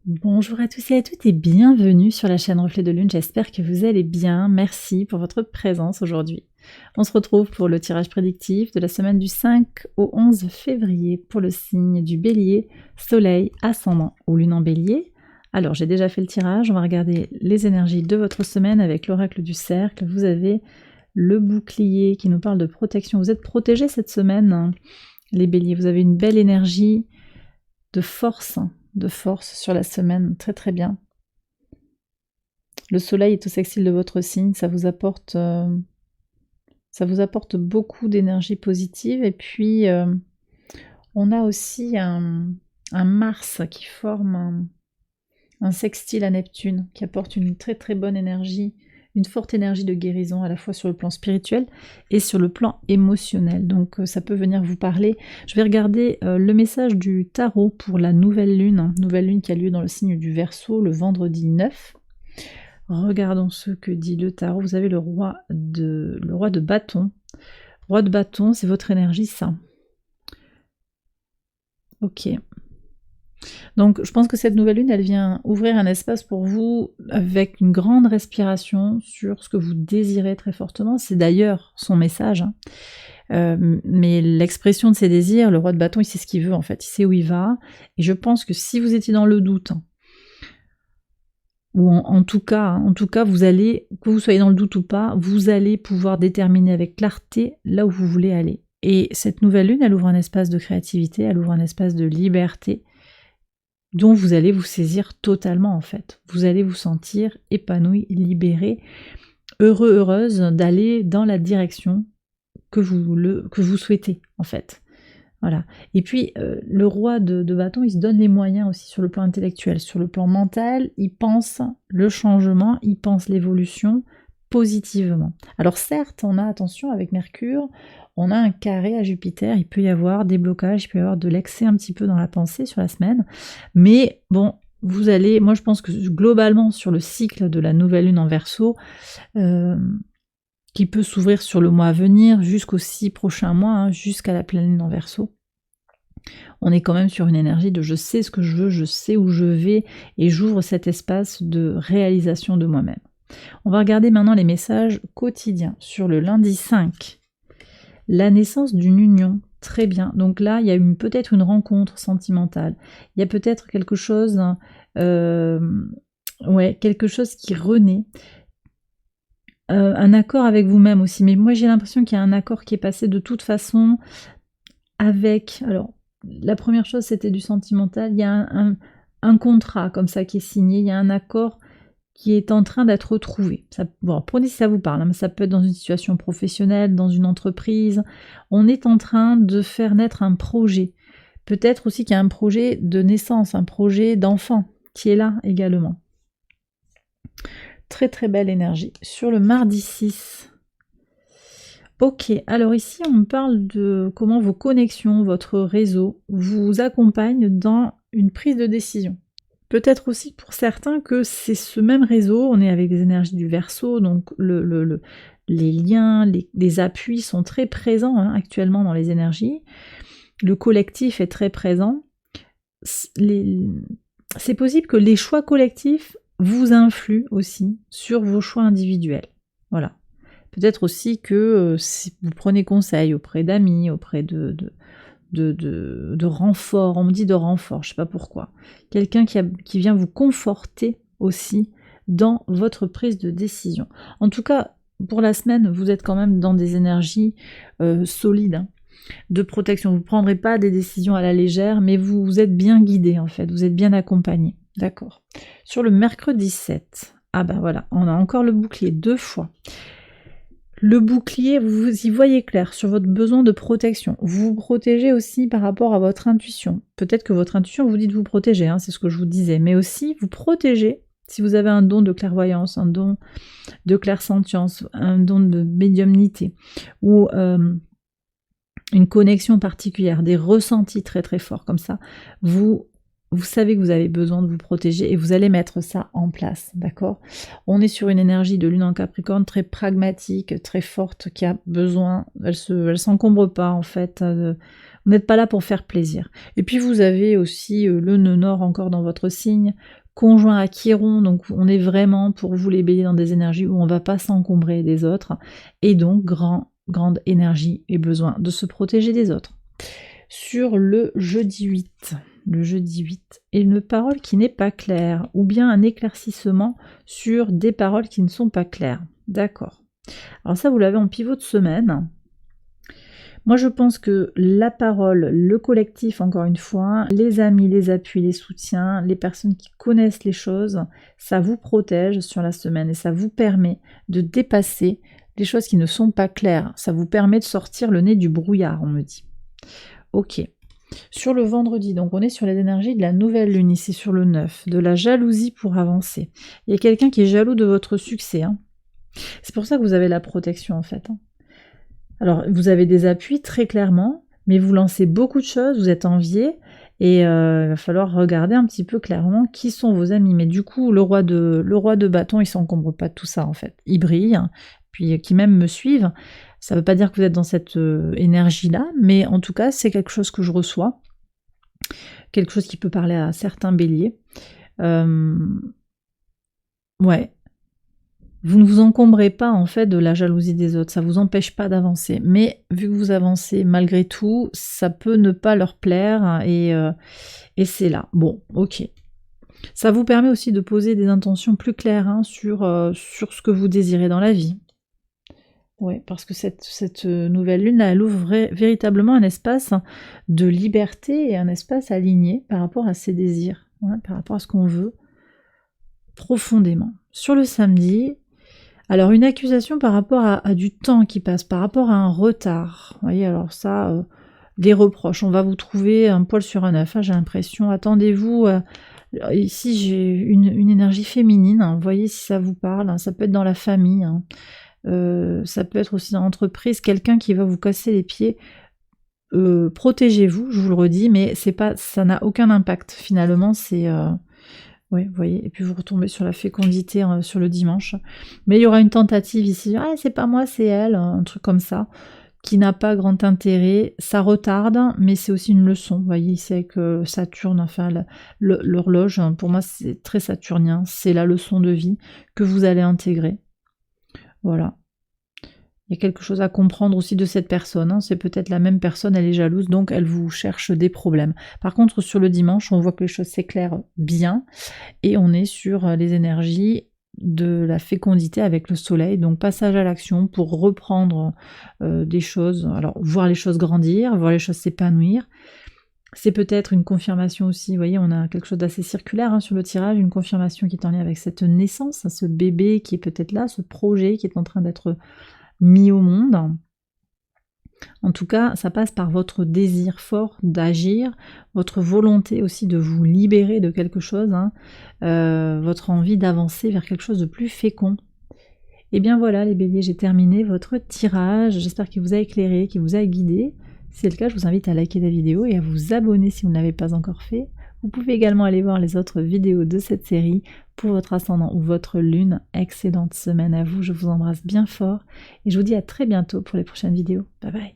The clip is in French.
Bonjour à tous et à toutes et bienvenue sur la chaîne Reflet de Lune, j'espère que vous allez bien, merci pour votre présence aujourd'hui. On se retrouve pour le tirage prédictif de la semaine du 5 au 11 février pour le signe du Bélier, Soleil, Ascendant ou Lune en Bélier. Alors j'ai déjà fait le tirage, on va regarder les énergies de votre semaine avec l'oracle du cercle. Vous avez le bouclier qui nous parle de protection, vous êtes protégés cette semaine, hein, les Béliers, vous avez une belle énergie de force sur la semaine, très très bien. Le soleil est au sextile de votre signe, ça vous apporte beaucoup d'énergie positive. Et puis on a aussi un Mars qui forme un sextile à Neptune, qui apporte une très très bonne énergie, une forte énergie de guérison à la fois sur le plan spirituel et sur le plan émotionnel. Donc ça peut venir vous parler. Je vais regarder le message du tarot pour la nouvelle lune qui a lieu dans le signe du Verseau le vendredi 9. Regardons ce que dit le tarot. Vous avez le roi de bâton. Roi de bâton, c'est votre énergie, ça. Ok. Donc je pense que cette nouvelle lune, elle vient ouvrir un espace pour vous avec une grande respiration sur ce que vous désirez très fortement. C'est d'ailleurs son message. Hein. Mais l'expression de ses désirs, le roi de bâton, il sait ce qu'il veut en fait, il sait où il va. Et je pense que si vous étiez dans le doute, ou en tout cas, vous allez, que vous soyez dans le doute ou pas, vous allez pouvoir déterminer avec clarté là où vous voulez aller. Et cette nouvelle lune, elle ouvre un espace de créativité, elle ouvre un espace de liberté, dont vous allez vous saisir totalement en fait. Vous allez vous sentir épanoui, libéré, heureux, heureuse d'aller dans la direction que vous souhaitez en fait. Voilà. Et puis le roi de bâton, il se donne les moyens aussi sur le plan intellectuel, sur le plan mental, il pense le changement, il pense l'évolution positivement. Alors certes, on a, attention, avec Mercure, on a un carré à Jupiter, il peut y avoir des blocages, il peut y avoir de l'excès un petit peu dans la pensée sur la semaine, mais bon, vous allez, moi je pense que globalement sur le cycle de la nouvelle lune en Verseau, qui peut s'ouvrir sur le mois à venir, jusqu'aux 6 prochains mois, hein, jusqu'à la pleine lune en Verseau, on est quand même sur une énergie de je sais ce que je veux, je sais où je vais, et j'ouvre cet espace de réalisation de moi-même. On va regarder maintenant les messages quotidiens sur le lundi 5. La naissance d'une union, très bien. Donc là, il y a peut-être une rencontre sentimentale. Il y a peut-être quelque chose, quelque chose qui renaît. Un accord avec vous-même aussi. Mais moi, j'ai l'impression qu'il y a un accord qui est passé de toute façon avec... Alors, la première chose, c'était du sentimental. Il y a un contrat comme ça qui est signé. Il y a un accord qui est en train d'être retrouvé. Bon, prenez si ça vous parle, hein, mais ça peut être dans une situation professionnelle, dans une entreprise. On est en train de faire naître un projet. Peut-être aussi qu'il y a un projet de naissance, un projet d'enfant qui est là également. Très très belle énergie. Sur le mardi 6. Ok, alors ici on me parle de comment vos connexions, votre réseau vous accompagnent dans une prise de décision. Peut-être aussi pour certains que c'est ce même réseau, on est avec des énergies du Verseau, donc les liens, les appuis sont très présents actuellement dans les énergies. Le collectif est très présent. C'est possible que les choix collectifs vous influent aussi sur vos choix individuels. Voilà. Peut-être aussi que si vous prenez conseil auprès d'amis, auprès de renfort, on me dit de renfort, je ne sais pas pourquoi. Quelqu'un qui vient vous conforter aussi dans votre prise de décision. En tout cas, pour la semaine, vous êtes quand même dans des énergies solides, de protection. Vous ne prendrez pas des décisions à la légère, mais vous êtes bien guidé en fait, vous êtes bien accompagné. D'accord. Sur le mercredi 7, ah ben voilà, on a encore le bouclier 2 fois. Le bouclier, vous y voyez clair sur votre besoin de protection. Vous vous protégez aussi par rapport à votre intuition. Peut-être que votre intuition vous dit de vous protéger, c'est ce que je vous disais, mais aussi vous protégez si vous avez un don de clairvoyance, un don de clairsentience, un don de médiumnité, ou une connexion particulière, des ressentis très très forts comme ça. Vous vous savez que vous avez besoin de vous protéger et vous allez mettre ça en place, d'accord? On est sur une énergie de lune en Capricorne très pragmatique, très forte, qui a besoin, elle s'encombre pas en fait, vous n'êtes pas là pour faire plaisir. Et puis vous avez aussi le nœud nord encore dans votre signe, conjoint à Chiron, donc on est vraiment pour vous les béliers dans des énergies où on ne va pas s'encombrer des autres, et donc grande énergie et besoin de se protéger des autres. Sur le jeudi 8, et une parole qui n'est pas claire, ou bien un éclaircissement sur des paroles qui ne sont pas claires. D'accord. Alors ça, vous l'avez en pivot de semaine. Moi, je pense que la parole, le collectif, encore une fois, les amis, les appuis, les soutiens, les personnes qui connaissent les choses, ça vous protège sur la semaine et ça vous permet de dépasser les choses qui ne sont pas claires. Ça vous permet de sortir le nez du brouillard, on me dit. Ok. Sur le vendredi, donc on est sur les énergies de la nouvelle lune, ici sur le 9, de la jalousie pour avancer. Il y a quelqu'un qui est jaloux de votre succès. Hein. C'est pour ça que vous avez la protection, en fait. Hein. Alors, vous avez des appuis, très clairement, mais vous lancez beaucoup de choses, vous êtes envié, et il va falloir regarder un petit peu clairement qui sont vos amis. Mais du coup, le roi de bâton, il s'encombre pas de tout ça, en fait. Il brille, puis qui même me suivent. Ça ne veut pas dire que vous êtes dans cette énergie-là, mais en tout cas, c'est quelque chose que je reçois. Quelque chose qui peut parler à certains béliers. Ouais. Vous ne vous encombrez pas en fait de la jalousie des autres, ça ne vous empêche pas d'avancer. Mais vu que vous avancez malgré tout, ça peut ne pas leur plaire et c'est là. Bon, ok. Ça vous permet aussi de poser des intentions plus claires hein, sur ce que vous désirez dans la vie. Oui, parce que cette nouvelle lune, là, elle ouvre véritablement un espace de liberté et un espace aligné par rapport à ses désirs, hein, par rapport à ce qu'on veut profondément. Sur le samedi, alors une accusation par rapport à du temps qui passe, par rapport à un retard. Vous voyez, alors ça, des reproches. On va vous trouver un poil sur un œuf, hein, j'ai l'impression. Attendez-vous. Ici, j'ai une énergie féminine. Hein, voyez si ça vous parle. Hein, ça peut être dans la famille. Hein. Ça peut être aussi dans l'entreprise, quelqu'un qui va vous casser les pieds. Protégez-vous, je vous le redis, mais c'est pas, ça n'a aucun impact. Finalement, c'est... Oui, vous voyez, et puis vous retombez sur la fécondité sur le dimanche. Mais il y aura une tentative ici, ah c'est pas moi, c'est elle, un truc comme ça, qui n'a pas grand intérêt. Ça retarde, mais c'est aussi une leçon. Vous voyez, ici avec Saturne, enfin l'horloge, pour moi c'est très saturnien, c'est la leçon de vie que vous allez intégrer. Voilà. Il y a quelque chose à comprendre aussi de cette personne. Hein. C'est peut-être la même personne, elle est jalouse, donc elle vous cherche des problèmes. Par contre, sur le dimanche, on voit que les choses s'éclairent bien et on est sur les énergies de la fécondité avec le soleil. Donc passage à l'action pour reprendre des choses, alors voir les choses grandir, voir les choses s'épanouir. C'est peut-être une confirmation aussi, vous voyez, on a quelque chose d'assez circulaire hein, sur le tirage, une confirmation qui est en lien avec cette naissance, ce bébé qui est peut-être là, ce projet qui est en train d'être mis au monde. En tout cas, ça passe par votre désir fort d'agir, votre volonté aussi de vous libérer de quelque chose, hein, votre envie d'avancer vers quelque chose de plus fécond. Et bien voilà les béliers, j'ai terminé votre tirage, j'espère qu'il vous a éclairé, qu'il vous a guidé. Si c'est le cas, je vous invite à liker la vidéo et à vous abonner si vous ne l'avez pas encore fait. Vous pouvez également aller voir les autres vidéos de cette série pour votre ascendant ou votre lune. Excellente semaine à vous, je vous embrasse bien fort et je vous dis à très bientôt pour les prochaines vidéos. Bye bye.